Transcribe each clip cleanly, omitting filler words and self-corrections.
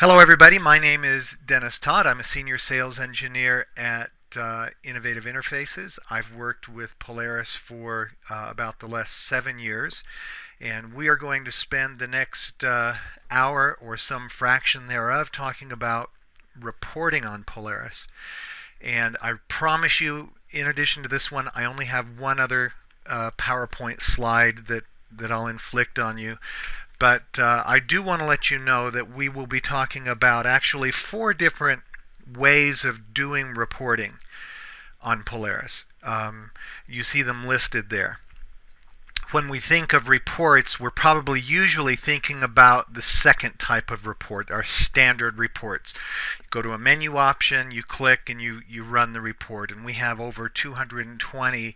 Hello, everybody. My name is Dennis Todd. I'm a senior sales engineer at Innovative Interfaces. I've worked with Polaris for about the last 7 years, and we are going to spend the next hour or some fraction thereof talking about reporting on Polaris. And I promise you, in addition to this one, I only have one other PowerPoint slide that I'll inflict on you. But I do want to let you know that we will be talking about actually 4 different ways of doing reporting on Polaris. You see them listed there. When we think of reports, we're probably usually thinking about the second type of report, our standard reports. You go to a menu option, you click, and you run the report. And we have over 220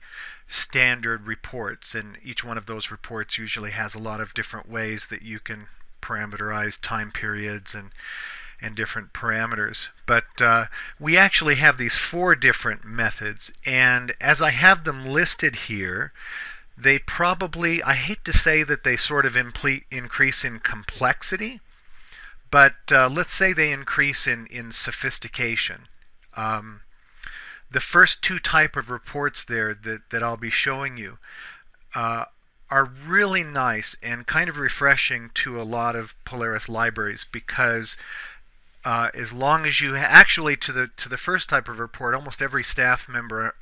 standard reports, and each one of those reports usually has a lot of different ways that you can parameterize time periods and different parameters. But we actually have these 4 different methods, and as I have them listed here, they probably, I hate to say that they sort of increase in complexity, but let's say they increase in sophistication. The first 2 type of reports there that I'll be showing you are really nice and kind of refreshing to a lot of Polaris libraries, because as long as you actually to the first type of report, almost every staff member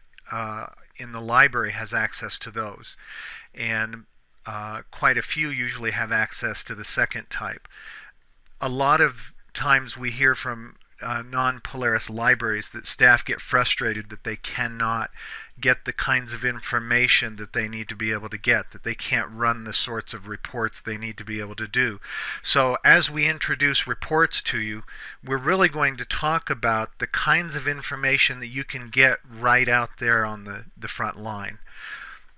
in the library has access to those, and quite a few usually have access to the second type. A lot of times we hear from non-Polaris libraries that staff get frustrated that they cannot get the kinds of information that they need to be able to get, that they can't run the sorts of reports they need to be able to do. So as we introduce reports to you, we're really going to talk about the kinds of information that you can get right out there on the front line.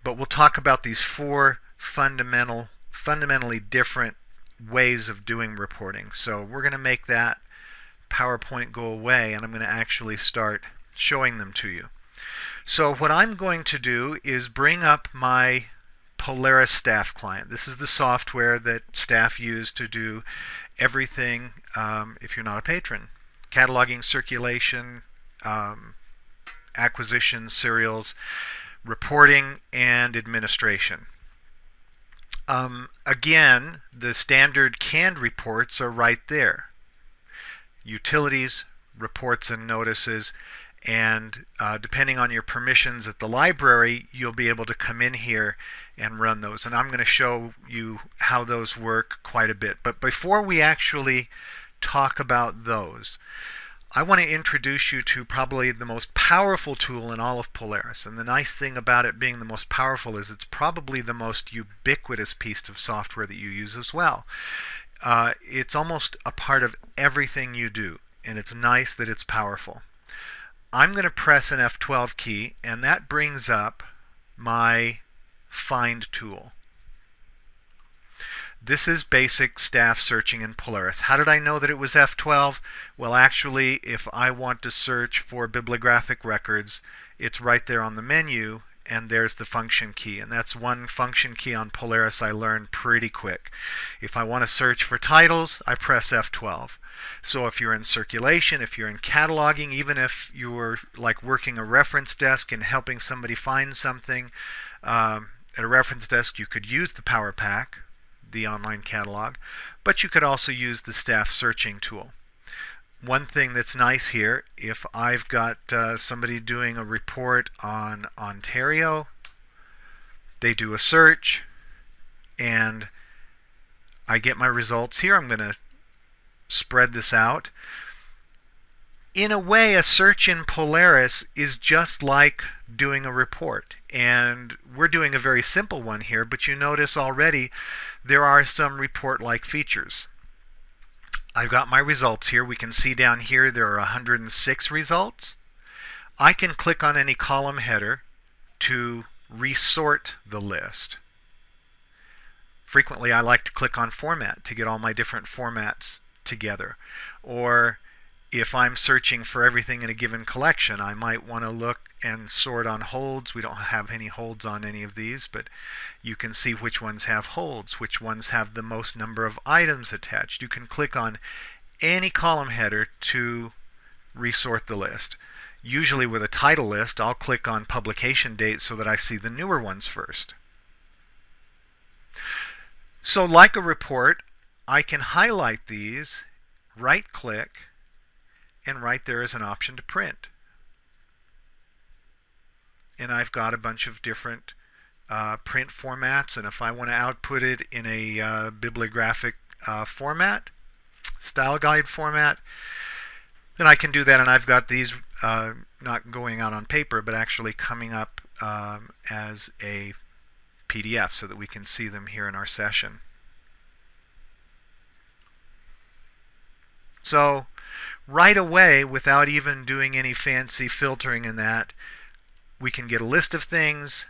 But we'll talk about these 4 fundamentally different ways of doing reporting. So we're going to make that PowerPoint go away, and I'm going to actually start showing them to you. So what I'm going to do is bring up my Polaris staff client. This is the software that staff use to do everything if you're not a patron. Cataloging, circulation, acquisition, serials, reporting, and administration. Again, the standard canned reports are right there. Utilities, reports and notices, and depending on your permissions at the library, you'll be able to come in here and run those. And I'm going to show you how those work quite a bit. But before we actually talk about those, I want to introduce you to probably the most powerful tool in all of Polaris. And the nice thing about it being the most powerful is it's probably the most ubiquitous piece of software that you use as well. It's almost a part of everything you do, and it's nice that it's powerful. I'm going to press an F12 key, and that brings up my Find tool. This is basic staff searching in Polaris. How did I know that it was F12? Well, actually, if I want to search for bibliographic records, it's right there on the menu, and there's the function key. And that's one function key on Polaris I learned pretty quick. If I want to search for titles, I press F12. So if you're in circulation, if you're in cataloging, even if you're like working a reference desk and helping somebody find something at a reference desk, you could use the Power Pack, the online catalog, but you could also use the staff searching tool. One thing that's nice here, if I've got somebody doing a report on Ontario, they do a search, and I get my results here. I'm going to spread this out. In a way, a search in Polaris is just like doing a report. And we're doing a very simple one here, but you notice already there are some report-like features. I've got my results here. We can see down here there are 106 results. I can click on any column header to resort the list. Frequently I like to click on format to get all my different formats together. Or if I'm searching for everything in a given collection, I might want to look and sort on holds. We don't have any holds on any of these, but you can see which ones have holds, which ones have the most number of items attached. You can click on any column header to resort the list. Usually with a title list, I'll click on publication date so that I see the newer ones first. So like a report, I can highlight these, right click, and right there is an option to print. And I've got a bunch of different print formats, and if I want to output it in a bibliographic format, style guide format, then I can do that. And I've got these not going out on paper, but actually coming up as a PDF so that we can see them here in our session. So right away, without even doing any fancy filtering in that, we can get a list of things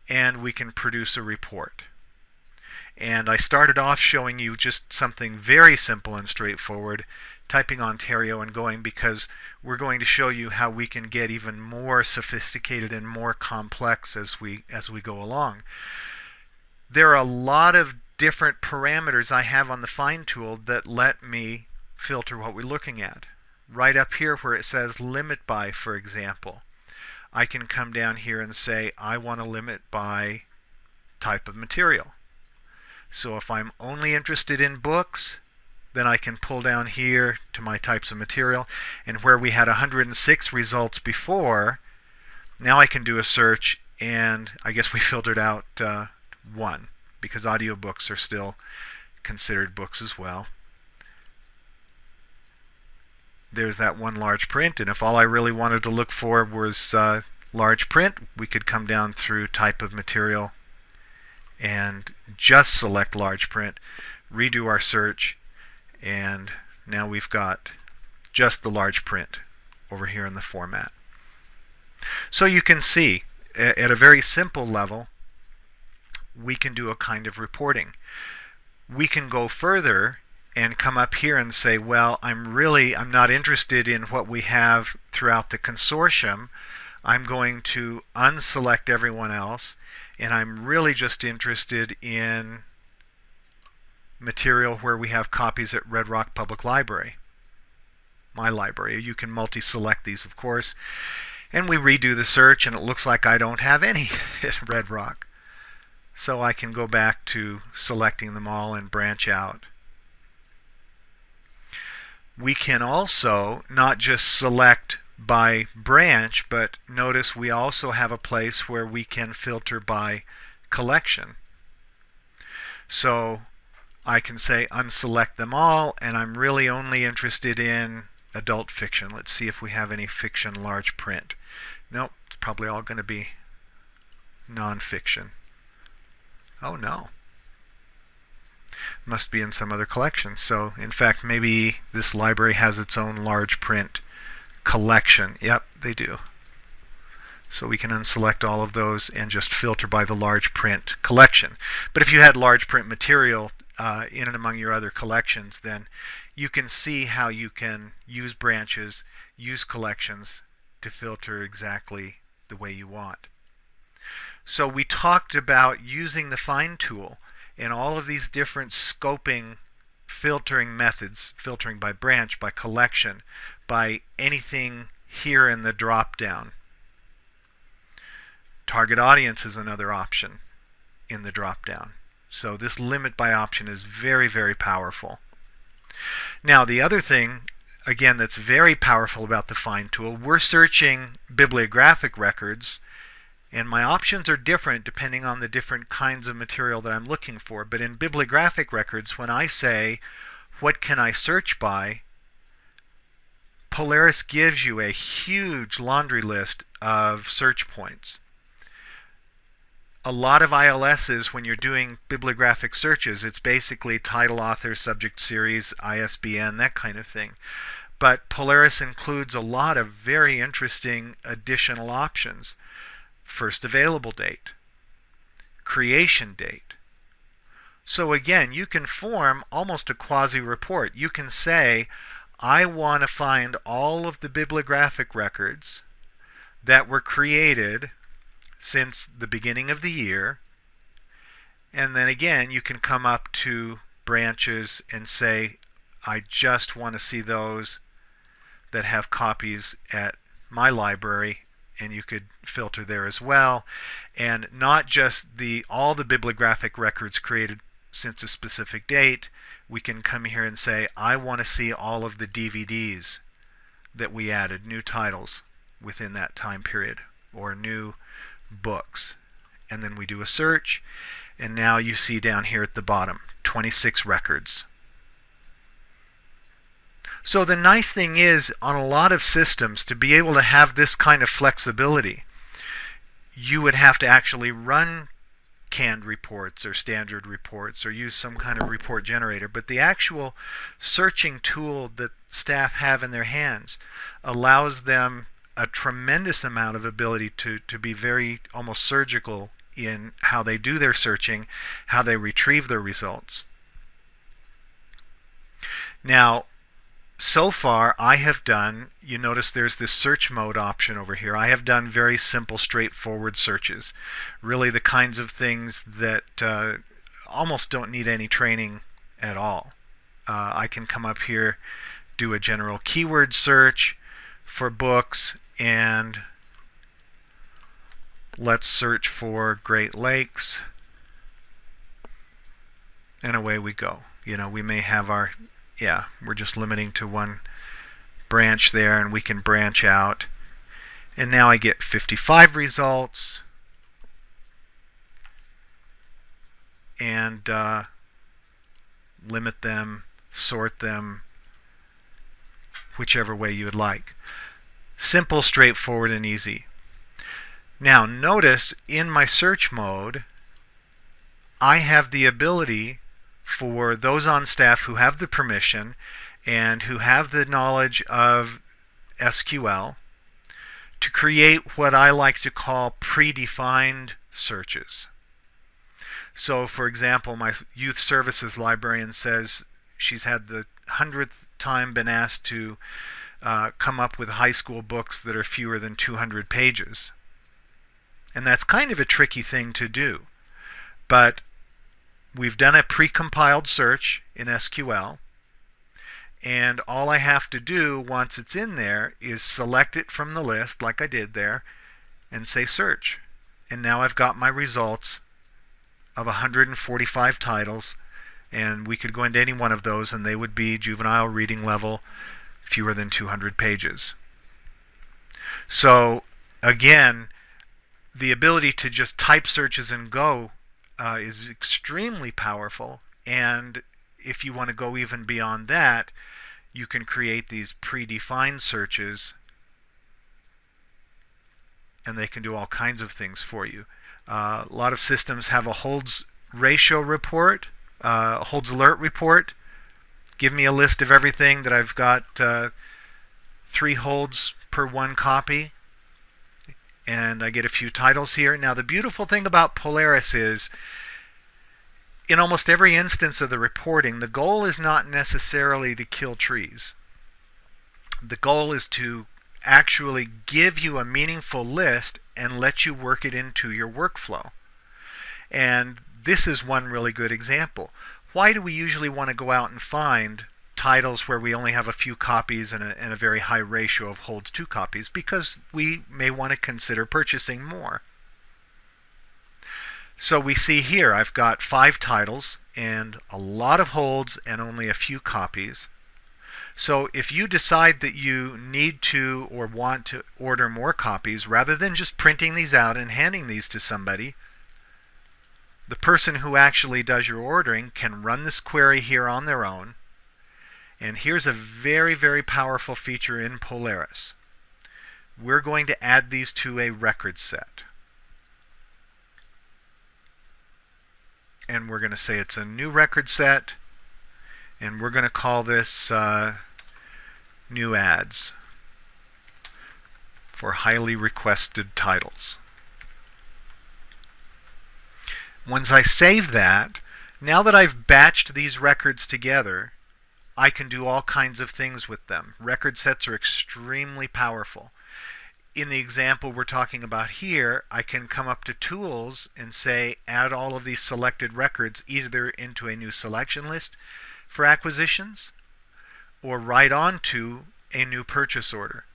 and we can produce a report. And I started off showing you just something very simple and straightforward, typing Ontario and going, because we're going to show you how we can get even more sophisticated and more complex as we go along. There are a lot of different parameters I have on the find tool that let me filter what we're looking at. Right up here where it says limit by, for example, I can come down here and say I want to limit by type of material. So if I'm only interested in books, then I can pull down here to my types of material, and where we had 106 results before, now I can do a search, and I guess we filtered out one, because audiobooks are still considered books as well. There's that one large print, and if all I really wanted to look for was large print, we could come down through type of material and just select large print, redo our search, and now we've got just the large print over here in the format. So you can see at a very simple level we can do a kind of reporting. We can go further and come up here and say, well, I'm not interested in what we have throughout the consortium. I'm going to unselect everyone else, and I'm really just interested in material where we have copies at Red Rock Public Library, my library. You can multi-select these, of course, and we redo the search, and it looks like I don't have any at Red Rock. So I can go back to selecting them all and branch out. We can also not just select by branch, but notice we also have a place where we can filter by collection. So I can say unselect them all, and I'm really only interested in adult fiction. Let's see if we have any fiction large print. Nope, it's probably all going to be nonfiction. Oh no. Must be in some other collection. So in fact, maybe this library has its own large print collection. Yep, they do. So we can unselect all of those and just filter by the large print collection. But if you had large print material in and among your other collections, then you can see how you can use branches, use collections to filter exactly the way you want. So we talked about using the find tool and all of these different scoping filtering methods, filtering by branch, by collection, by anything here in the drop down. Target audience is another option in the drop down. So this limit by option is very, very powerful. Now the other thing, again, that's very powerful about the find tool, we're searching bibliographic records, and my options are different depending on the different kinds of material that I'm looking for. But in bibliographic records, when I say, what can I search by, Polaris gives you a huge laundry list of search points. A lot of ILSs, when you're doing bibliographic searches, it's basically title, author, subject series, ISBN, that kind of thing. But Polaris includes a lot of very interesting additional options. First available date, creation date. So again, you can form almost a quasi-report. You can say, I want to find all of the bibliographic records that were created since the beginning of the year, and then again you can come up to branches and say, I just want to see those that have copies at my library, and you could filter there as well. And not just all the bibliographic records created since a specific date. We can come here and say, I want to see all of the DVDs that we added, new titles within that time period, or new books. And then we do a search, and now you see down here at the bottom 26 records. So the nice thing is, on a lot of systems, to be able to have this kind of flexibility, you would have to actually run canned reports or standard reports or use some kind of report generator. But the actual searching tool that staff have in their hands allows them a tremendous amount of ability to be very almost surgical in how they do their searching, how they retrieve their results. Now, so far I have done, you notice there's this search mode option over here. I have done very simple, straightforward searches. Really the kinds of things that almost don't need any training at all. I can come up here, do a general keyword search for books, and let's search for Great Lakes, and away we go. You know, we may have our, we're just limiting to one branch there, and we can branch out. And now I get 55 results, and limit them, sort them, whichever way you would like. Simple, straightforward, and easy. Now notice in my search mode, I have the ability for those on staff who have the permission and who have the knowledge of SQL to create what I like to call predefined searches. So for example, my youth services librarian says she's had the 100th time been asked to come up with high school books that are fewer than 200 pages. And that's kind of a tricky thing to do. But we've done a precompiled search in SQL, and all I have to do once it's in there is select it from the list like I did there and say search. And now I've got my results of 145 titles, and we could go into any one of those and they would be juvenile reading level, fewer than 200 pages. So again, the ability to just type searches and go is extremely powerful, and if you want to go even beyond that, you can create these predefined searches, and they can do all kinds of things for you. A lot of systems have a holds ratio report, holds alert report. Give me a list of everything that I've got 3 holds per 1 copy, and I get a few titles here. Now the beautiful thing about Polaris is, in almost every instance of the reporting, the goal is not necessarily to kill trees. The goal is to actually give you a meaningful list and let you work it into your workflow. And this is one really good example. Why do we usually want to go out and find titles where we only have a few copies and a very high ratio of holds to copies? Because we may want to consider purchasing more. So we see here I've got 5 titles and a lot of holds and only a few copies. So if you decide that you need to or want to order more copies, rather than just printing these out and handing these to somebody, the person who actually does your ordering can run this query here on their own. And here's a very, very powerful feature in Polaris. We're going to add these to a record set. And we're going to say it's a new record set, and we're going to call this new ads for highly requested titles. Once I save that, now that I've batched these records together, I can do all kinds of things with them. Record sets are extremely powerful. In the example we're talking about here, I can come up to tools and say add all of these selected records either into a new selection list for acquisitions, or right onto a new purchase order.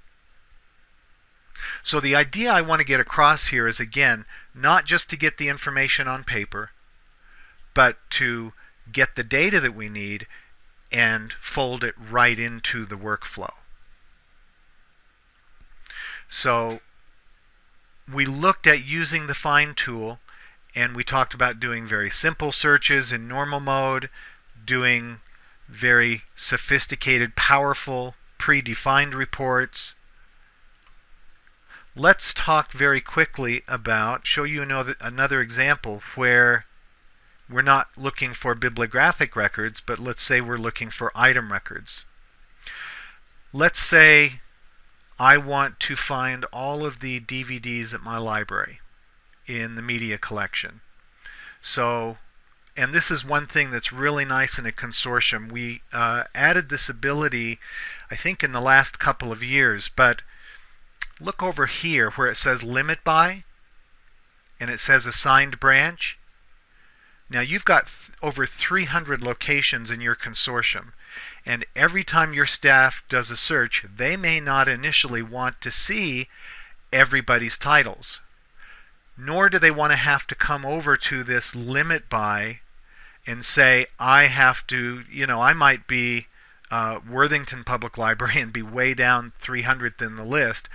So the idea I want to get across here is, again, not just to get the information on paper, but to get the data that we need and fold it right into the workflow. So we looked at using the find tool, and we talked about doing very simple searches in normal mode, doing very sophisticated, powerful, predefined reports. Let's talk very quickly about, show you another example where we're not looking for bibliographic records, but let's say we're looking for item records. Let's say I want to find all of the DVDs at my library in the media collection. So, and this is one thing that's really nice in a consortium. We added this ability, I think, in the last couple of years, but look over here where it says limit by and it says assigned branch. Now you've got over 300 locations in your consortium, and every time your staff does a search, they may not initially want to see everybody's titles, nor do they want to have to come over to this limit by and say, I have to, I might be Worthington Public Library and be way down 300th in the list.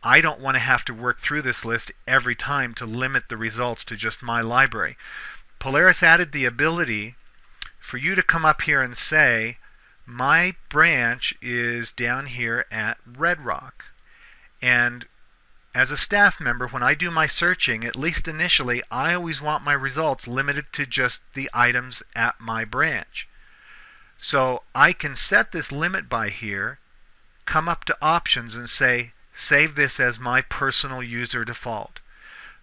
I don't want to have to work through this list every time to limit the results to just my library. Polaris added the ability for you to come up here and say, my branch is down here at Red Rock. And as a staff member, when I do my searching, at least initially, I always want my results limited to just the items at my branch. So I can set this limit by here, come up to options and say, save this as my personal user default.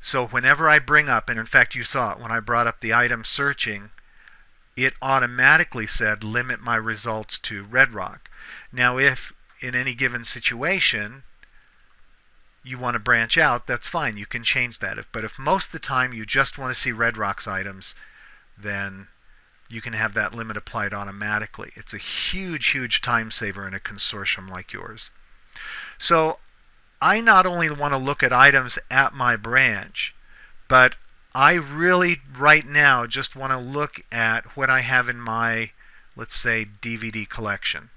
So whenever I bring up, and in fact you saw it when I brought up the item searching, it automatically said limit my results to Red Rock. Now if in any given situation you want to branch out, that's fine, you can change that. But if most of the time you just want to see Red Rock's items, then you can have that limit applied automatically. It's a huge, huge time saver in a consortium like yours. So I not only want to look at items at my branch, but I really right now just want to look at what I have in my, let's say, DVD collection.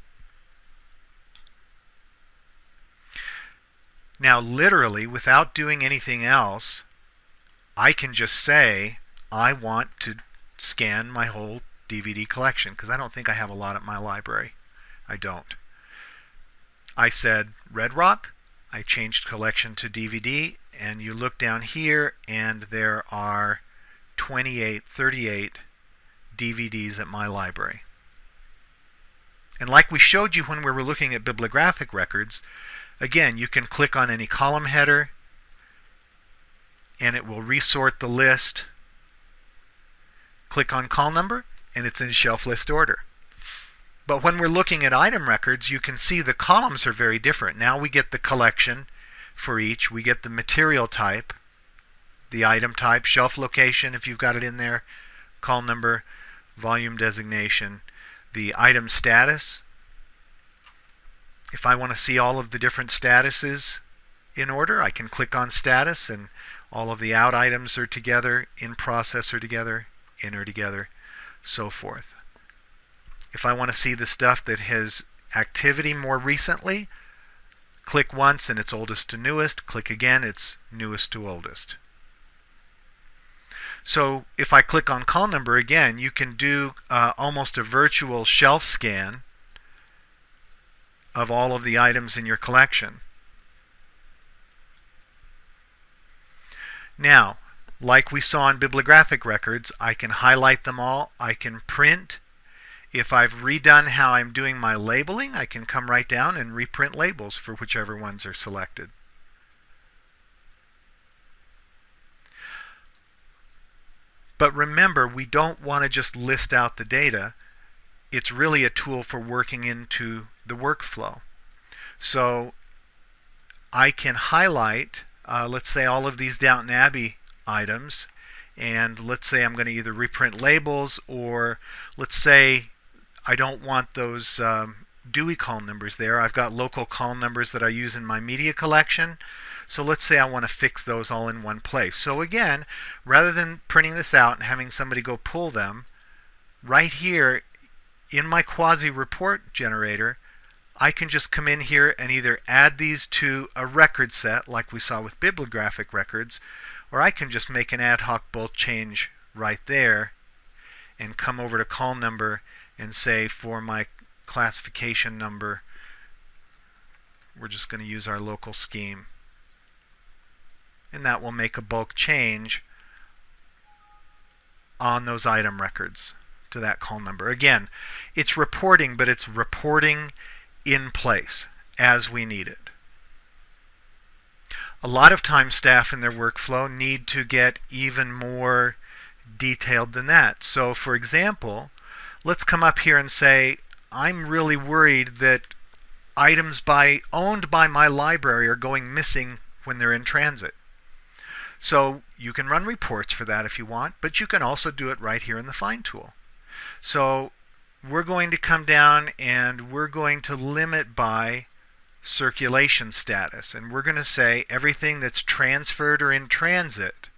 Now literally, without doing anything else, I can just say I want to scan my whole DVD collection, because I don't think I have a lot at my library. I don't. I said Red Rock, I changed collection to DVD, and you look down here and there are 38 DVDs at my library. And like we showed you when we were looking at bibliographic records, again, you can click on any column header and it will resort the list. Click on call number and it's in shelf list order. But when we're looking at item records, you can see the columns are very different. Now we get the collection for each. We get the material type, the item type, shelf location if you've got it in there, call number, volume designation, the item status. If I want to see all of the different statuses in order, I can click on status and all of the out items are together, in process are together, in are together, so forth. If I want to see the stuff that has activity more recently, click once and it's oldest to newest, click again, it's newest to oldest. So if I click on call number again, you can do almost a virtual shelf scan of all of the items in your collection. Now, like we saw in bibliographic records, I can highlight them all, I can print. If I've redone how I'm doing my labeling, I can come right down and reprint labels for whichever ones are selected. But remember, we don't want to just list out the data. It's really a tool for working into the workflow. So I can highlight, let's say, all of these Downton Abbey items, and let's say I'm going to either reprint labels, or let's say I don't want those Dewey call numbers there. I've got local call numbers that I use in my media collection. So let's say I want to fix those all in one place. So again, rather than printing this out and having somebody go pull them, right here in my quasi report generator, I can just come in here and either add these to a record set like we saw with bibliographic records, or I can just make an ad hoc bulk change right there and come over to call number and say for my classification number, we're just going to use our local scheme. And that will make a bulk change on those item records to that call number. Again, it's reporting, but it's reporting in place as we need it. A lot of times staff in their workflow need to get even more detailed than that. So for example, let's come up here and say, I'm really worried that items owned by my library are going missing when they're in transit. So you can run reports for that if you want, but you can also do it right here in the Find tool. So we're going to come down and we're going to limit by circulation status. And we're going to say everything that's transferred or in transit,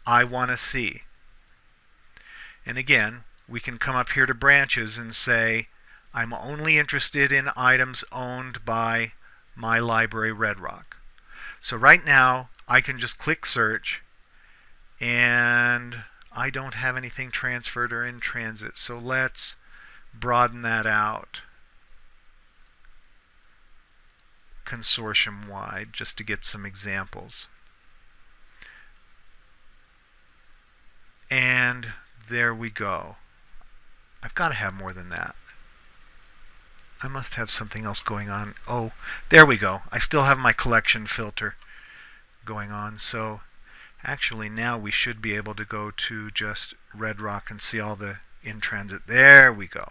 I want to see. And again, we can come up here to branches and say, I'm only interested in items owned by my library Red Rock. So right now, I can just click search, and I don't have anything transferred or in transit. So let's broaden that out consortium wide just to get some examples. And there we go. I've got to have more than that. I must have something else going on. Oh, there we go. I still have my collection filter going on. So actually now we should be able to go to just Red Rock and see all the in transit. There we go.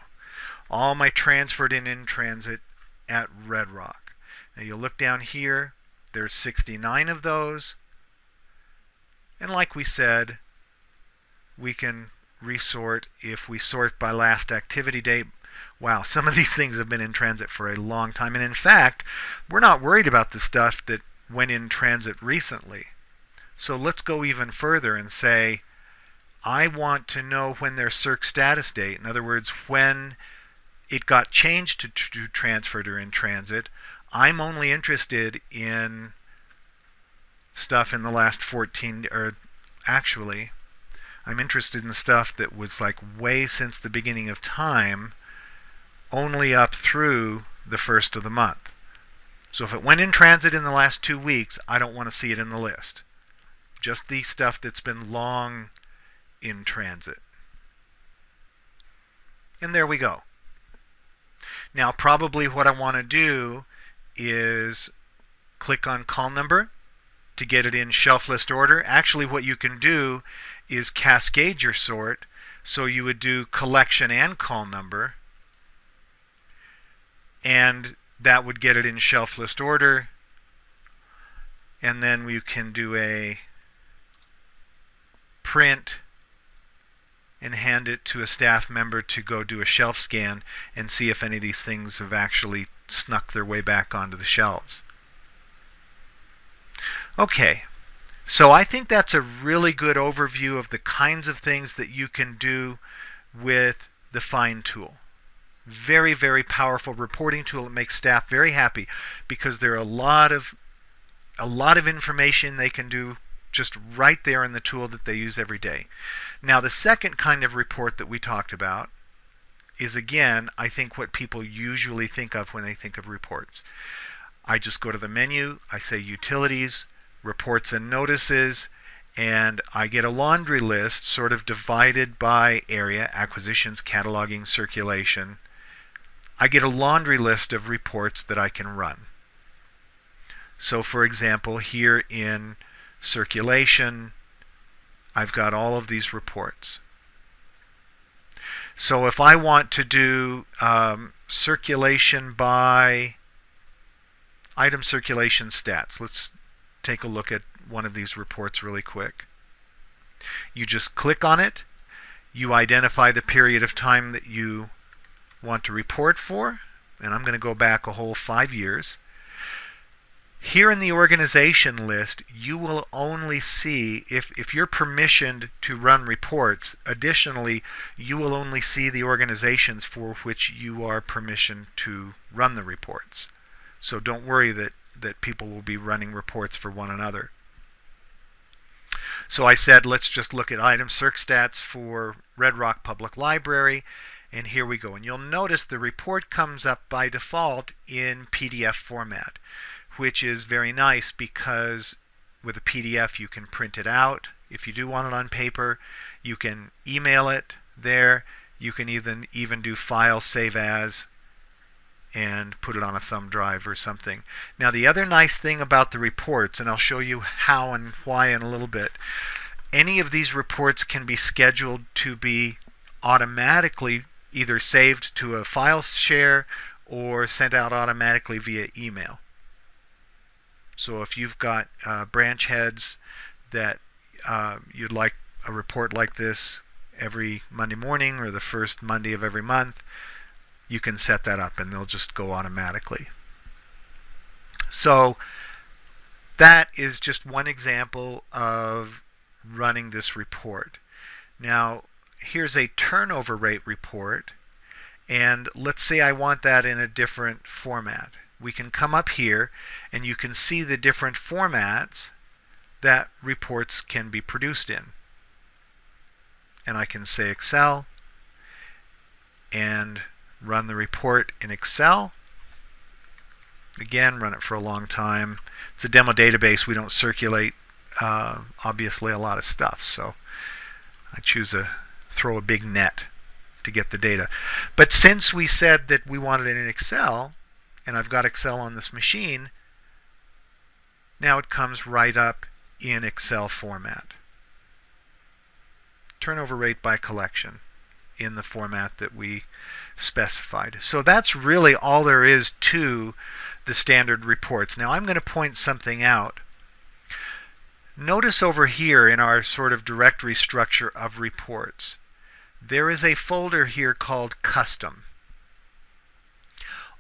All my transferred in transit at Red Rock. Now you look down here, there's 69 of those. And like we said, we can resort if we sort by last activity date. Wow, some of these things have been in transit for a long time. And in fact, we're not worried about the stuff that went in transit recently. So let's go even further and say, I want to know when their circ status date, in other words, when it got changed to transferred or in transit. I'm only interested in stuff in the last 14, or actually, I'm interested in stuff that was like way since the beginning of time, only up through the first of the month. So if it went in transit in the last 2 weeks, I don't want to see it in the list. Just the stuff that's been long in transit. And there we go. Now probably what I want to do is click on call number to get it in shelf list order. Actually what you can do is cascade your sort. So you would do collection and call number, and that would get it in shelf list order. And then we can do a print and hand it to a staff member to go do a shelf scan and see if any of these things have actually snuck their way back onto the shelves. Okay, so I think that's a really good overview of the kinds of things that you can do with the Find tool. Very, very powerful reporting tool that makes staff very happy because there are a lot of information they can do just right there in the tool that they use every day. Now the second kind of report that we talked about is, again, I think what people usually think of when they think of reports. I just go to the menu, I say Utilities, Reports and Notices, and I get a laundry list sort of divided by area: acquisitions, cataloging, circulation. I get a laundry list of reports that I can run. So for example, here in circulation, I've got all of these reports. So if I want to do circulation by item circulation stats, let's take a look at one of these reports really quick. You just click on it, you identify the period of time that you want to report for. and I'm going to go back a whole 5 years. Here in the organization list, you will only see, if you're permissioned to run reports, additionally, you will only see the organizations for which you are permissioned to run the reports. So don't worry that people will be running reports for one another. So I said, let's just look at item circ stats for Red Rock Public Library, and here we go. And you'll notice the report comes up by default in PDF format, which is very nice because with a PDF you can print it out. If you do want it on paper, you can email it there. You can even do file save as and put it on a thumb drive or something. Now the other nice thing about the reports, and I'll show you how and why in a little bit, any of these reports can be scheduled to be automatically either saved to a file share or sent out automatically via email. So if you've got branch heads that you'd like a report like this every Monday morning or the first Monday of every month, you can set that up and they'll just go automatically. So that is just one example of running this report. Now here's a turnover rate report, and let's say I want that in a different format. We can come up here and you can see the different formats that reports can be produced in. And I can say Excel and run the report in Excel. Again, run it for a long time. It's a demo database. We don't circulate obviously a lot of stuff, so I choose throw a big net to get the data. But since we said that we wanted it in Excel, and I've got Excel on this machine, now it comes right up in Excel format. Turnover rate by collection in the format that we specified. So that's really all there is to the standard reports. Now I'm going to point something out. Notice over here in our sort of directory structure of reports, there is a folder here called Custom.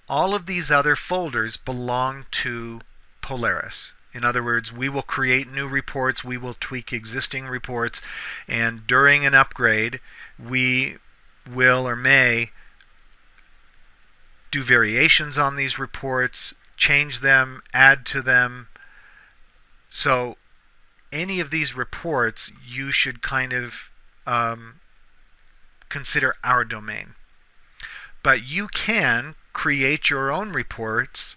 All of these other folders belong to Polaris. In other words, we will create new reports, we will tweak existing reports, and during an upgrade, we will or may do variations on these reports, change them, add to them. So any of these reports, you should kind of consider our domain. But you can create your own reports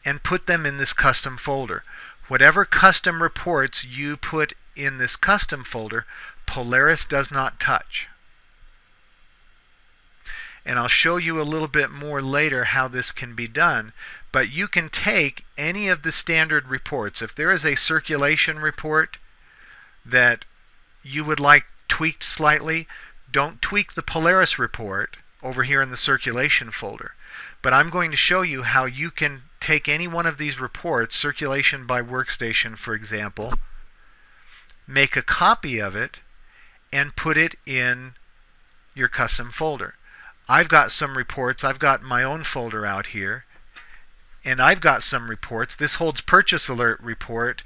and put them in this custom folder. Whatever custom reports you put in this custom folder, Polaris does not touch. And I'll show you a little bit more later how this can be done. But you can take any of the standard reports. If there is a circulation report that you would like tweaked slightly, don't tweak the Polaris report over here in the circulation folder. But I'm going to show you how you can take any one of these reports, circulation by workstation for example, make a copy of it and put it in your custom folder. I've got some reports, I've got my own folder out here, and I've got some reports. This holds purchase alert report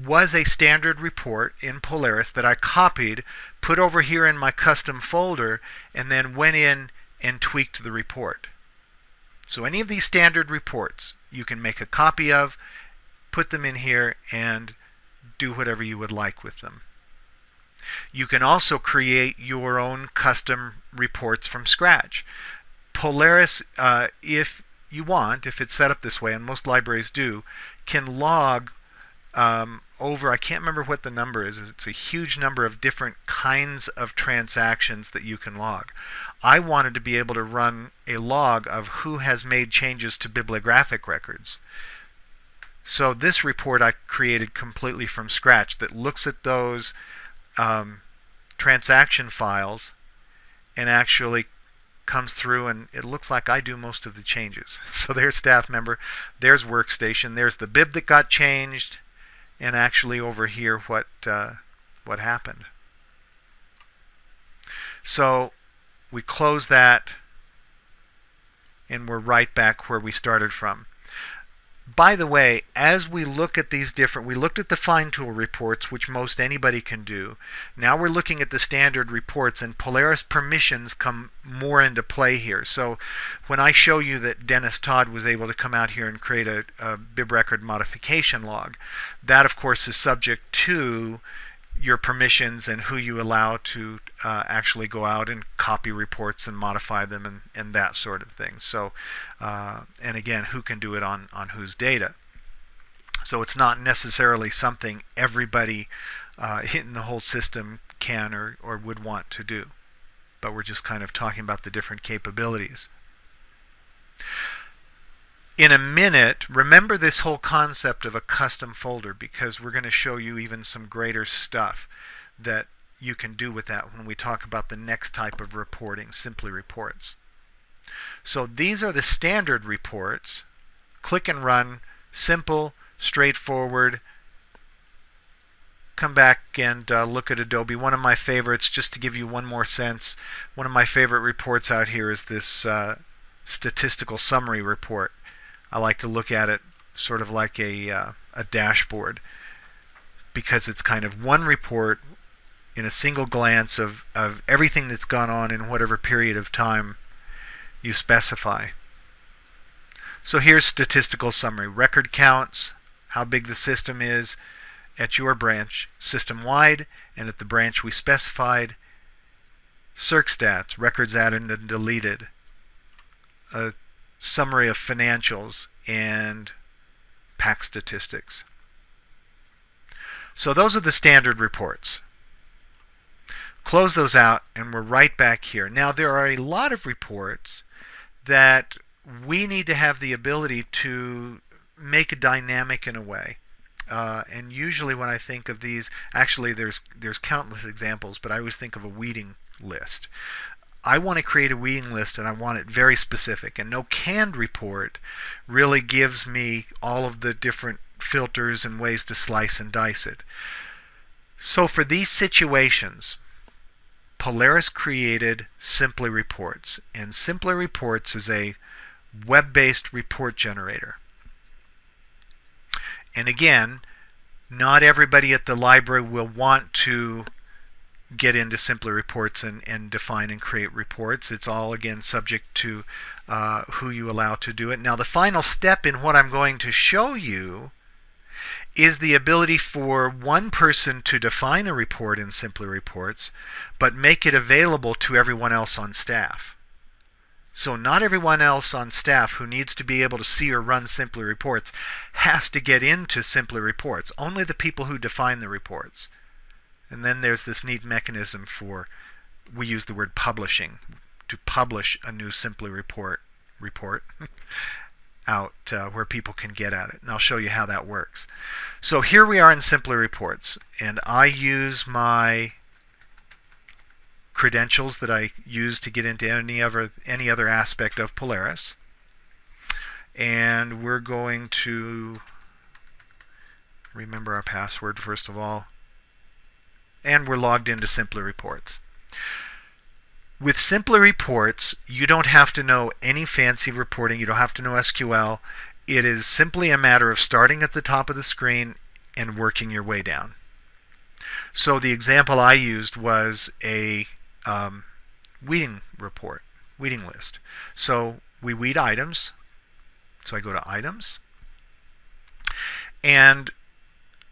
was a standard report in Polaris that I copied, put over here in my custom folder, and then went in and tweaked the report. So any of these standard reports you can make a copy of, put them in here, and do whatever you would like with them. You can also create your own custom reports from scratch. Polaris, if you want, if it's set up this way, and most libraries do, can log over, I can't remember what the number is. It's a huge number of different kinds of transactions that you can log. I wanted to be able to run a log of who has made changes to bibliographic records. So this report I created completely from scratch that looks at those transaction files and actually comes through, and it looks like I do most of the changes. So there's staff member, there's workstation, there's the bib that got changed, and actually over here what happened. So we close that and we're right back where we started from. By the way, as we look at these we looked at the fine tool reports, which most anybody can do. Now we're looking at the standard reports, and Polaris permissions come more into play here. So when I show you that Dennis Todd was able to come out here and create a bib record modification log, that of course is subject to your permissions and who you allow to actually go out and copy reports and modify them and that sort of thing. So, and again, who can do it on whose data. So it's not necessarily something everybody in the whole system can or would want to do. But we're just kind of talking about the different capabilities. In a minute, remember this whole concept of a custom folder, because we're going to show you even some greater stuff that you can do with that when we talk about the next type of reporting, simply reports. So these are the standard reports. Click and run, simple, straightforward. Come back and look at Adobe. One of my favorites, just to give you one more sense, one of my favorite reports out here is this statistical summary report. I like to look at it sort of like a dashboard, because it's kind of one report in a single glance of everything that's gone on in whatever period of time you specify. So here's statistical summary. Record counts, how big the system is at your branch, system-wide, and at the branch we specified. Circ stats, records added and deleted. A summary of financials and PAC statistics. So those are the standard reports. Close those out and we're right back here. Now there are a lot of reports that we need to have the ability to make a dynamic in a way. And usually when I think of these, actually there's countless examples, but I always think of a weeding list. I want to create a weeding list and I want it very specific, and no canned report really gives me all of the different filters and ways to slice and dice it. So for these situations, Polaris created Simply Reports, and Simply Reports is a web-based report generator. And again, not everybody at the library will want to get into Simply Reports and define and create reports. It's all, again, subject to who you allow to do it. Now, the final step in what I'm going to show you is the ability for one person to define a report in Simply Reports, but make it available to everyone else on staff. So not everyone else on staff who needs to be able to see or run Simply Reports has to get into Simply Reports. Only the people who define the reports. And then there's this neat mechanism for, we use the word publishing, to publish a new Simply report out where people can get at it. And I'll show you how that works. So here we are in Simply Reports, and I use my credentials that I use to get into any other aspect of Polaris. And we're going to remember our password first of all. And we're logged into Simply Reports. With Simply Reports, you don't have to know any fancy reporting. You don't have to know SQL. It is simply a matter of starting at the top of the screen and working your way down. So the example I used was a weeding report, weeding list. So we weed items. So I go to items. And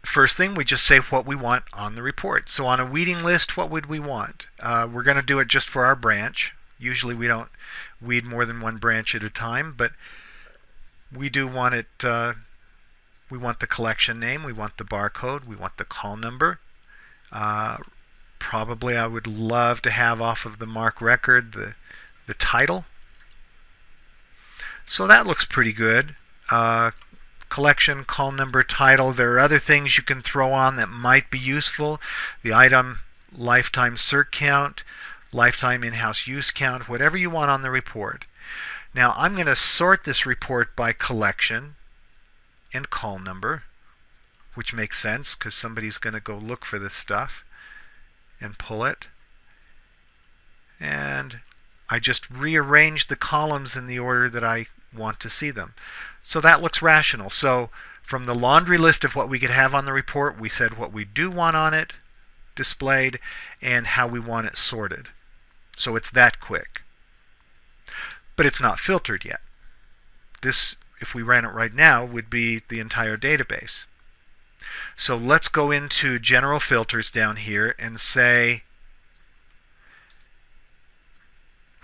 first thing, we just say what we want on the report. So on a weeding list, what would we want? We're going to do it just for our branch. Usually we don't weed more than one branch at a time, but we do want it, we want the collection name, we want the barcode, we want the call number. Probably I would love to have off of the mark record the title. So that looks pretty good. Collection, call number, title. There are other things you can throw on that might be useful. The item lifetime circ count, lifetime in-house use count, whatever you want on the report. Now I'm going to sort this report by collection and call number, which makes sense because somebody's going to go look for this stuff and pull it. And I just rearrange the columns in the order that I want to see them. So that looks rational. So from the laundry list of what we could have on the report, we said what we do want on it displayed and how we want it sorted. So it's that quick. But it's not filtered yet. This, if we ran it right now, would be the entire database. So let's go into general filters down here and say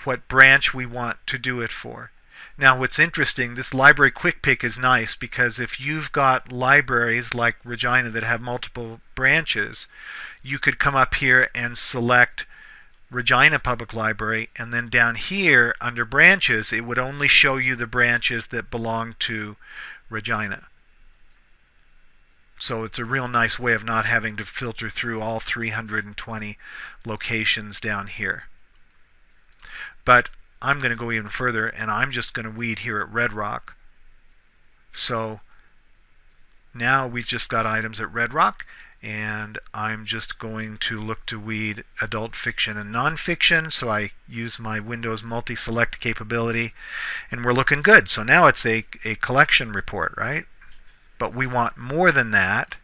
what branch we want to do it for. Now what's interesting, this library quick pick is nice because if you've got libraries like Regina that have multiple branches, you could come up here and select Regina Public Library, and then down here under branches it would only show you the branches that belong to Regina. So it's a real nice way of not having to filter through all 320 locations down here. But I'm going to go even further, and I'm just going to weed here at Red Rock. So now we've just got items at Red Rock, and I'm just going to look to weed adult fiction and nonfiction. So I use my Windows multi-select capability, and we're looking good. So now it's a collection report, right? But we want more than that.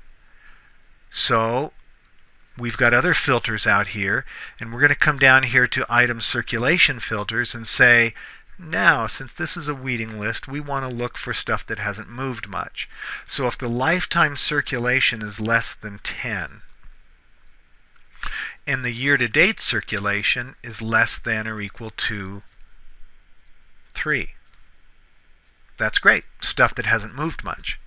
So we've got other filters out here, and we're going to come down here to item circulation filters and say, now since this is a weeding list, we want to look for stuff that hasn't moved much. So if the lifetime circulation is less than 10 and the year-to-date circulation is less than or equal to 3, that's great, stuff that hasn't moved much.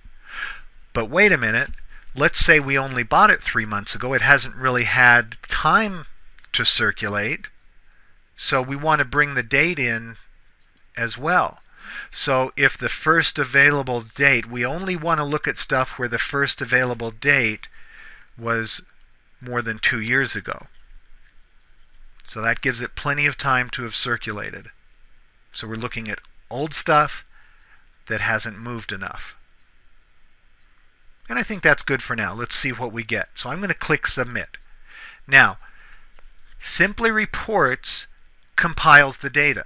But wait a minute, let's say we only bought it 3 months ago. It hasn't really had time to circulate, so we want to bring the date in as well. So if the first available date, we only want to look at stuff where the first available date was more than 2 years ago. So that gives it plenty of time to have circulated. So we're looking at old stuff that hasn't moved enough. And I think that's good for now. Let's see what we get. So I'm going to click Submit. Now, Simply Reports compiles the data.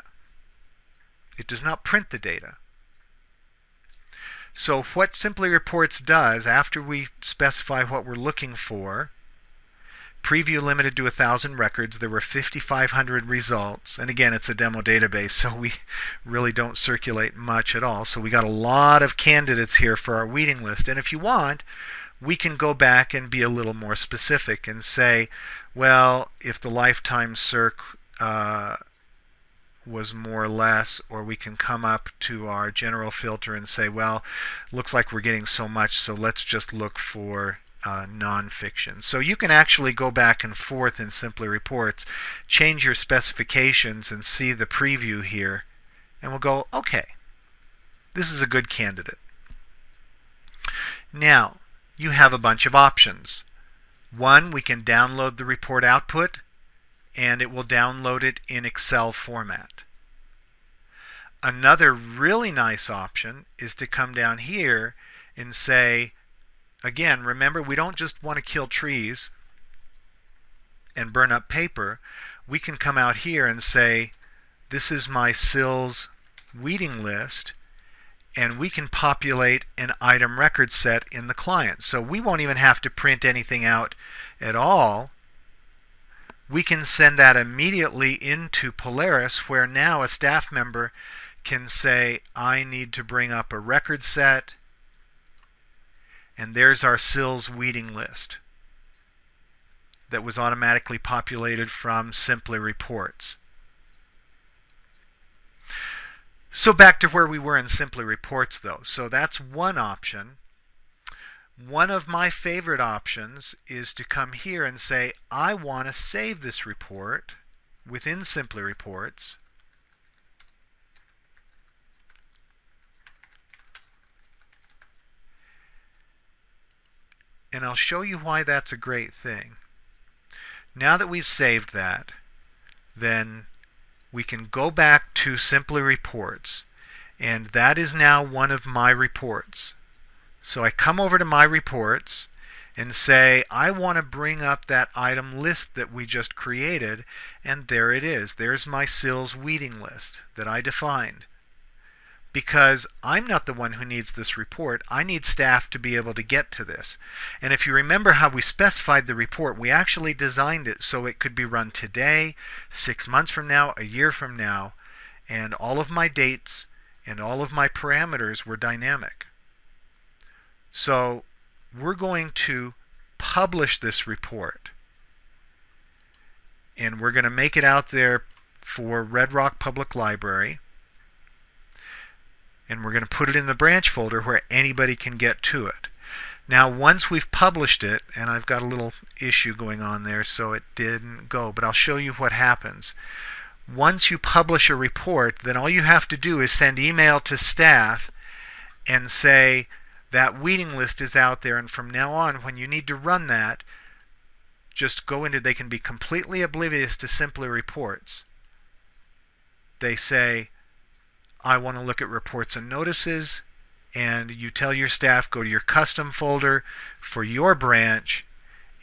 It does not print the data. So what Simply Reports does, after we specify what we're looking for, preview limited to 1,000 records, there were 5,500 results, and again it's a demo database, so we really don't circulate much at all. So we got a lot of candidates here for our weeding list, and if you want, we can go back and be a little more specific and say, well, if the lifetime circ was more or less, or we can come up to our general filter and say, well, looks like we're getting so much, so let's just look for nonfiction. So you can actually go back and forth in Simply Reports, change your specifications and see the preview here, and we'll go, okay, this is a good candidate. Now, you have a bunch of options. One, we can download the report output, and it will download it in Excel format. Another really nice option is to come down here and say, again, remember, we don't just want to kill trees and burn up paper. We can come out here and say, this is my SILS weeding list, and we can populate an item record set in the client. So we won't even have to print anything out at all. We can send that immediately into Polaris, where now a staff member can say, I need to bring up a record set, and there's our SILS weeding list that was automatically populated from Simply Reports. So back to where we were in Simply Reports though. So that's one option. One of my favorite options is to come here and say, I want to save this report within Simply Reports. And I'll show you why that's a great thing. Now that we've saved that, then we can go back to Simply Reports, and that is now one of my reports. So I come over to my reports, and say, I want to bring up that item list that we just created, and there it is. There's my Sills weeding list that I defined. Because I'm not the one who needs this report, I need staff to be able to get to this. And if you remember how we specified the report, we actually designed it so it could be run today, 6 months from now, a year from now, and all of my dates and all of my parameters were dynamic. So we're going to publish this report, and we're going to make it out there for Red Rock Public Library, and we're going to put it in the branch folder where anybody can get to it. Now once we've published it, and I've got a little issue going on there so it didn't go, but I'll show you what happens. Once you publish a report, then all you have to do is send email to staff and say that weeding list is out there, and from now on when you need to run that, just go into, they can be completely oblivious to Simply Reports. They say, I want to look at reports and notices, and you tell your staff, go to your custom folder for your branch,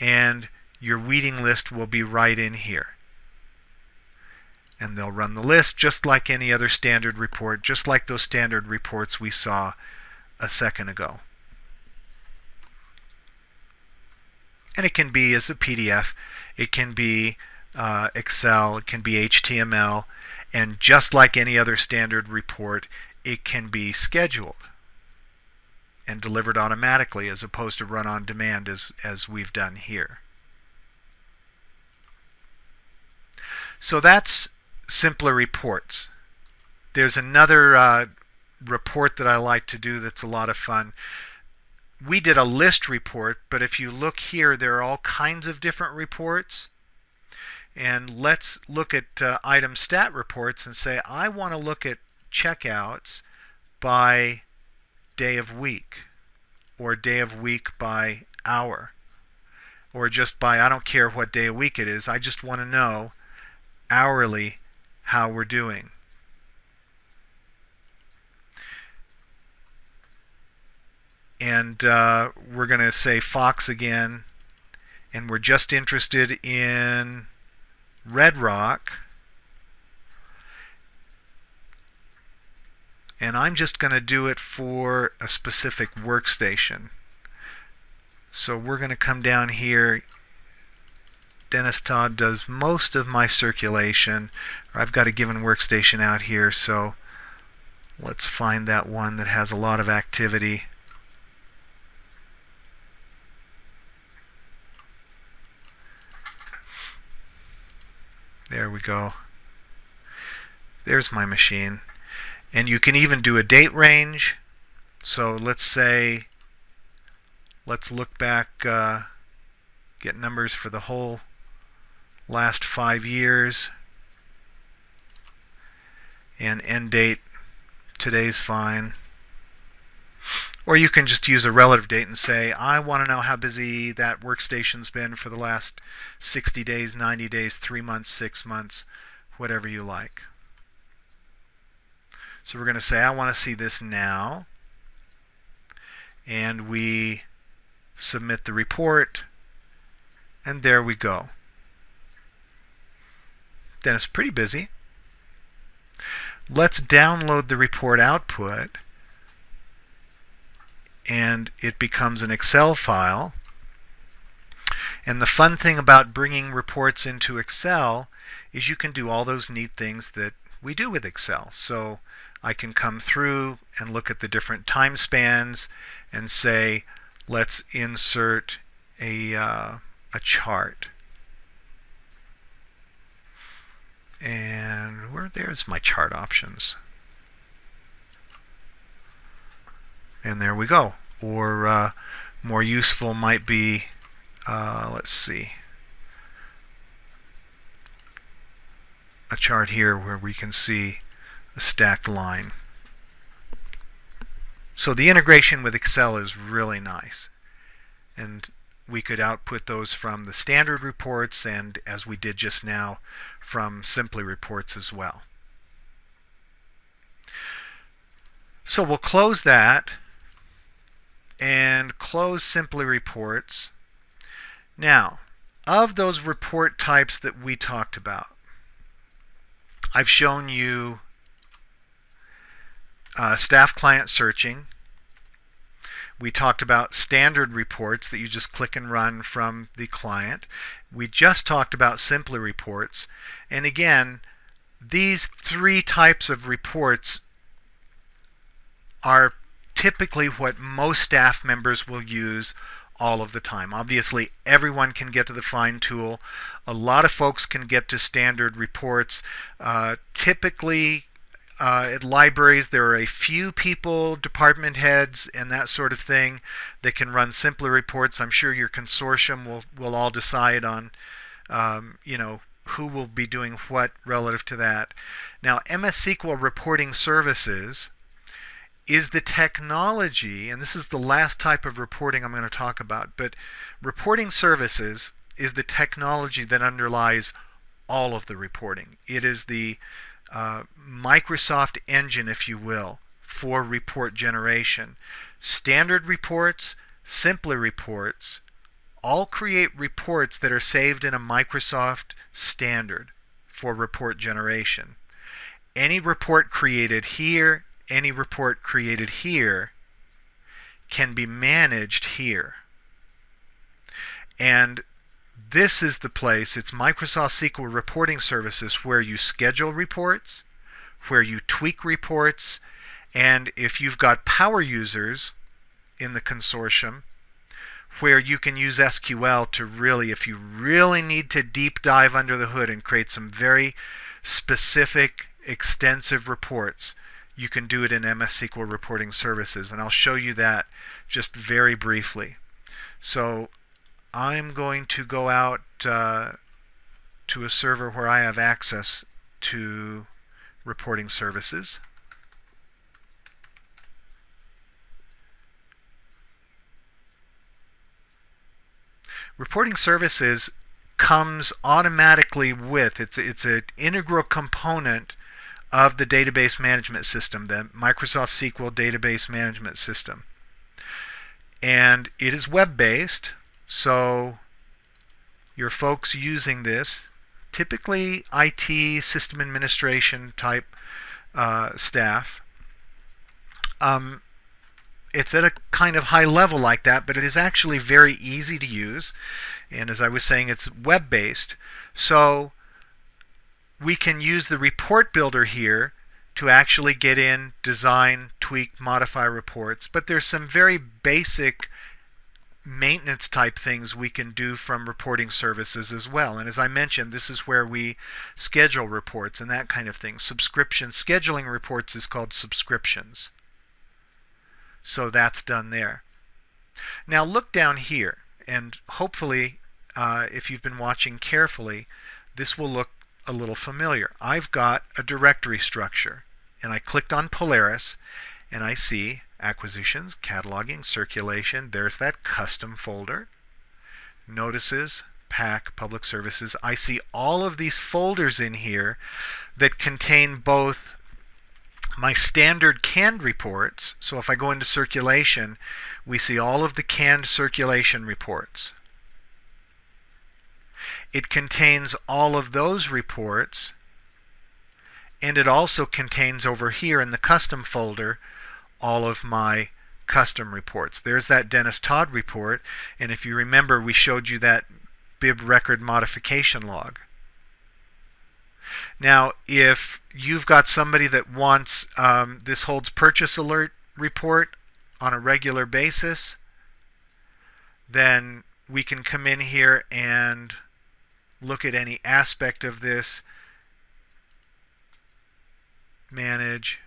and your weeding list will be right in here. And they'll run the list just like any other standard report, just like those standard reports we saw a second ago. And it can be as a PDF, it can be Excel, it can be HTML, and just like any other standard report, it can be scheduled and delivered automatically as opposed to run on demand as we've done here. So that's Simpler Reports. There's another report that I like to do that's a lot of fun. We did a list report, but if you look here, there are all kinds of different reports. And let's look at item stat reports and say, I want to look at checkouts by day of week, or day of week by hour, or just by, I don't care what day of week it is, I just want to know hourly how we're doing. And we're going to say Fox again, and we're just interested in Red Rock, and I'm just going to do it for a specific workstation. So we're going to come down here. Dennis Todd does most of my circulation. I've got a given workstation out here, so let's find that one that has a lot of activity. There we go. There's my machine. And you can even do a date range. So let's say, let's look back, get numbers for the whole last 5 years. And end date, today's fine. Or you can just use a relative date and say, I want to know how busy that workstation's been for the last 60 days, 90 days, 3 months, 6 months, whatever you like. So we're going to say, I want to see this now. And we submit the report. And there we go. Then it's pretty busy. Let's download the report output. And it becomes an Excel file. And the fun thing about bringing reports into Excel is you can do all those neat things that we do with Excel. So I can come through and look at the different time spans and say, let's insert a chart. And there's my chart options. And there we go. Or more useful might be, let's see, a chart here where we can see a stacked line. So the integration with Excel is really nice. And we could output those from the standard reports and, as we did just now, from Simply Reports as well. So we'll close that and close Simply Reports. Now, of those report types that we talked about, I've shown you staff client searching. We talked about standard reports that you just click and run from the client. We just talked about simple reports. And again, these three types of reports are typically what most staff members will use all of the time. Obviously, everyone can get to the Find tool. A lot of folks can get to standard reports. Typically, at libraries, there are a few people, department heads, and that sort of thing that can run simpler reports. I'm sure your consortium will all decide on, who will be doing what relative to that. Now, MS SQL Reporting Services is the technology, and this is the last type of reporting I'm going to talk about, but reporting services is the technology that underlies all of the reporting. It is the Microsoft engine, if you will, for report generation. Standard reports, simpler reports, all create reports that are saved in a Microsoft standard for report generation. Any report created here, any report created here can be managed here. And this is the place, it's Microsoft SQL Reporting Services, where you schedule reports, where you tweak reports, and if you've got power users in the consortium, where you can use SQL to really, if you really need to deep dive under the hood and create some very specific, extensive reports, you can do it in MS SQL Reporting Services, and I'll show you that just very briefly. So I'm going to go out to a server where I have access to reporting services. Reporting services comes automatically with, it's an integral component of the database management system, the Microsoft SQL database management system. And it is web-based, so your folks using this, typically IT, system administration type staff, it's at a kind of high level like that, but it is actually very easy to use. And as I was saying, it's web-based. So we can use the report builder here to actually get in, design, tweak, modify reports. But there's some very basic maintenance type things we can do from reporting services as well. And as I mentioned, this is where we schedule reports and that kind of thing. Subscription scheduling reports is called subscriptions. So that's done there. Now look down here, and hopefully if you've been watching carefully, this will look a little familiar. I've got a directory structure, and I clicked on Polaris, and I see acquisitions, cataloging, circulation. There's that custom folder, notices, pack, public services. I see all of these folders in here that contain both my standard canned reports. So if I go into circulation, we see all of the canned circulation reports. It contains all of those reports, and it also contains over here in the custom folder all of my custom reports. There's that Dennis Todd report, and if you remember, we showed you that bib record modification log. Now if you've got somebody that wants this holds purchase alert report on a regular basis, then we can come in here and look at any aspect of this, manage,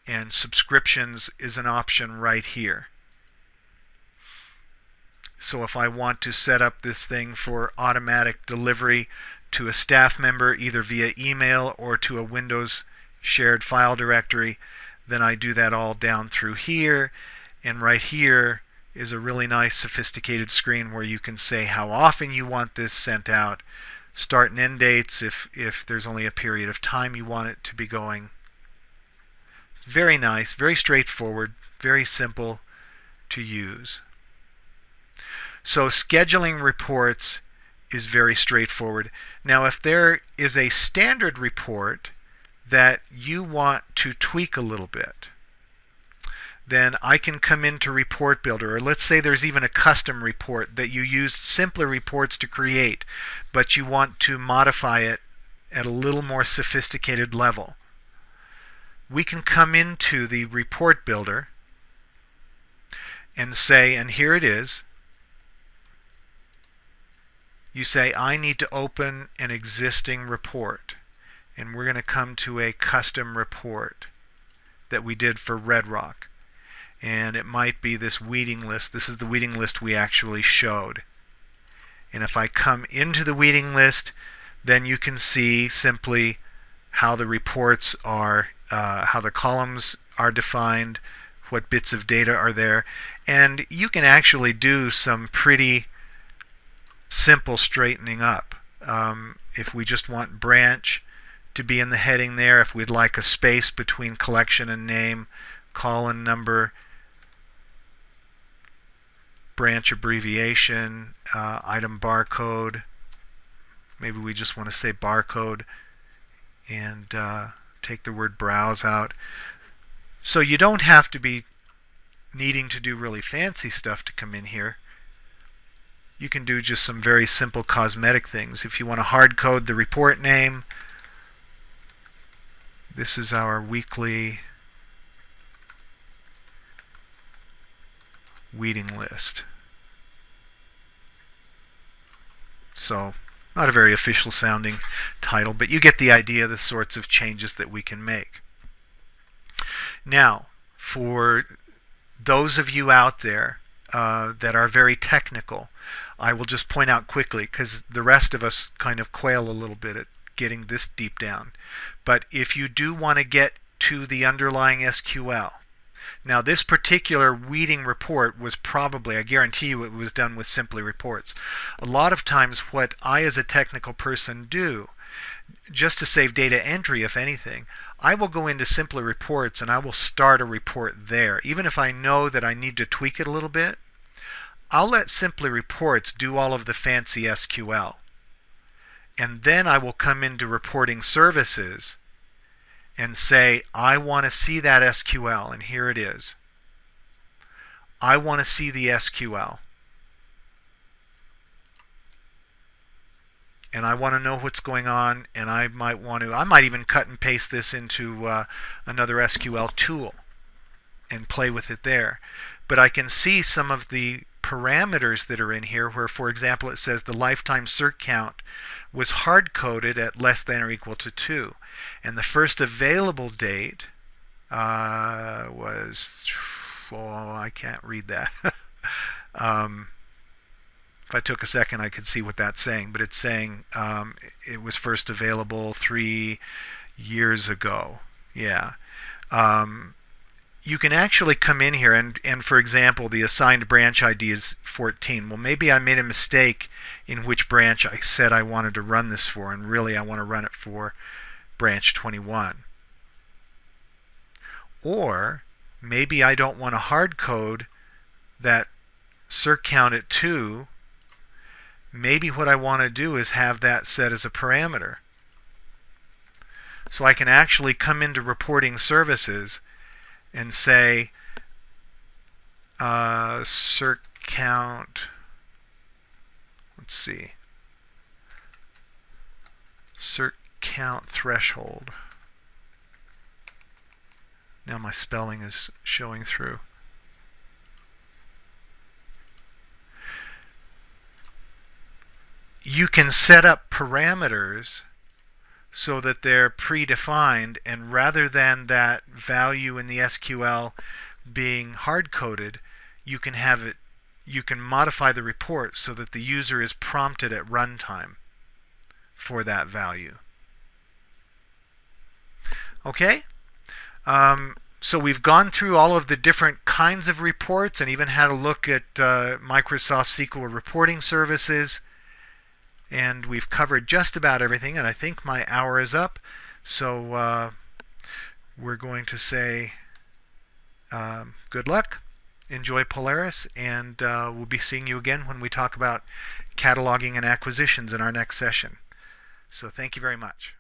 and subscriptions is an option right here. So if I want to set up this thing for automatic delivery to a staff member either via email or to a Windows shared file directory, then I do that all down through here, and right here is a really nice sophisticated screen where you can say how often you want this sent out, start and end dates if there's only a period of time you want it to be going. It's very nice, very straightforward, very simple to use. So scheduling reports is very straightforward. Now, if there is a standard report that you want to tweak a little bit, then I can come into Report Builder, or let's say there's even a custom report that you used simpler reports to create, but you want to modify it at a little more sophisticated level. We can come into the Report Builder and say, and here it is, you say, I need to open an existing report. And we're going to come to a custom report that we did for Red Rock. And it might be this weeding list. This is the weeding list we actually showed. And if I come into the weeding list, then you can see simply how the reports are, how the columns are defined, what bits of data are there. And you can actually do some pretty simple straightening up. If we just want branch to be in the heading there, if we'd like a space between collection and name, column number, branch abbreviation, item barcode, maybe we just want to say barcode, and take the word browse out. So you don't have to be needing to do really fancy stuff to come in here. You can do just some very simple cosmetic things. If you want to hard code the report name, this is our weekly weeding list. So, not a very official sounding title, but you get the idea of the sorts of changes that we can make. Now, for those of you out there that are very technical, I will just point out quickly, because the rest of us kind of quail a little bit at getting this deep down. But if you do want to get to the underlying SQL, now this particular weeding report was probably, I guarantee you it was done with Simply Reports. A lot of times what I as a technical person do, just to save data entry if anything, I will go into Simply Reports and I will start a report there. Even if I know that I need to tweak it a little bit, I'll let Simply Reports do all of the fancy SQL. And then I will come into Reporting Services and say, I want to see that SQL, and here it is. I want to see the SQL. And I want to know what's going on, and I might even cut and paste this into another SQL tool and play with it there. But I can see some of the parameters that are in here where, for example, it says the lifetime cert count was hard-coded at less than or equal to 2. And the first available date was, I can't read that. If I took a second, I could see what that's saying. But it's saying it was first available 3 years ago. Yeah. You can actually come in here and for example, the assigned branch ID is 14. Well, maybe I made a mistake in which branch I said I wanted to run this for, and really I want to run it for branch 21. Or maybe I don't want to hard code that cert count at 2. Maybe what I want to do is have that set as a parameter. So I can actually come into Reporting Services and say cert count, let's see, cert count threshold. Now my spelling is showing through. You can set up parameters so that they're predefined, and rather than that value in the SQL being hard-coded, you can have it, you can modify the report so that the user is prompted at runtime for that value. Okay? So we've gone through all of the different kinds of reports and even had a look at Microsoft SQL reporting services. And we've covered just about everything, and I think my hour is up. So we're going to say good luck enjoy Polaris, and we'll be seeing you again when we talk about cataloging and acquisitions in our next session. So thank you very much.